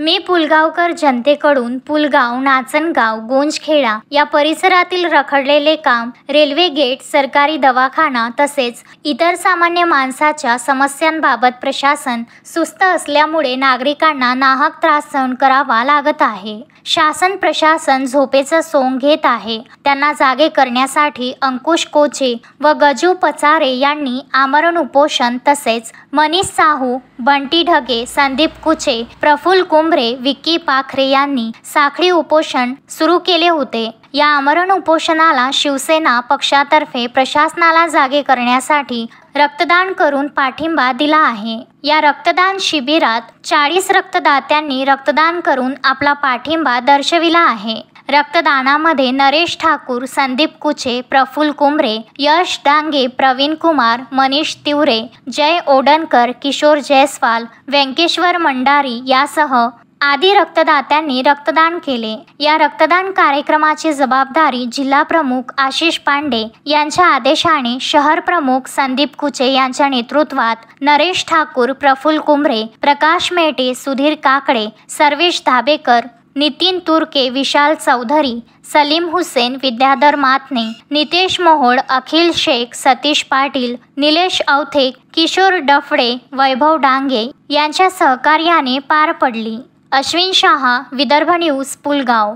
मी पुलगावकर जनतेकडून पुलगाव, नाचनगाव, गोंजखेडा या परिसरातील रखडलेले काम, रेल्वे गेट, सरकारी दवाखाना तसेच इतर सामान्य माणसाच्या समस्यांबाबत प्रशासन सुस्त असल्यामुळे नागरिकांना नाहक त्रास सहन करावा लागत आहे। शासन प्रशासन झोपेचं सोंग घेत आहे। त्यांना जागे करण्यासाठी अंकुश कोचे व गजू पचारे यांनी आमरण उपोषण तसेच मनीष साहू, बंटी ढगे, संदीप कुचे, प्रफुल्ल कुंभरे, विक्की पाखरे यांनी साखळी उपोषण सुरू केले होते। या आमरण उपोषणाला शिवसेना पक्षातर्फे प्रशासनाला जागे करण्यासाठी रक्तदान करून पाठिंबा दिला आहे। या रक्तदान शिबिरात 40 रक्तदात्यांनी रक्तदान करून आपला पाठिंबा दर्शविला आहे। रक्तदानामध्ये नरेश ठाकूर, संदीप कुचे, प्रफुल्ल कुंभरे, यश डांगे, प्रवीण कुमार, मनीष तिवरे, जय ओडणकर, किशोर जयस्वाल, व्यंकेश्वर मंडारी यासह आदी रक्तदात्यांनी रक्तदान केले। या रक्तदान कार्यक्रमाची जबाबदारी जिल्हा प्रमुख आशिष पांडे यांच्या आदेशाने शहर प्रमुख संदीप कुचे यांच्या नेतृत्वात नरेश ठाकूर, प्रफुल्ल कुंभरे, प्रकाश मेटे, सुधीर काकडे, सर्वेश धाबेकर, नितीन तुर्के, विशाल चौधरी, सलीम हुसेन, विद्याधर मातने, नितेश मोहोळ, अखिल शेख, सतीश पाटील, निलेश अवथे, किशोर डफडे, वैभव डांगे यांच्या सहकार्याने पार पडली। अश्विन शहा, विदर्भ न्यूज, पुलगाव।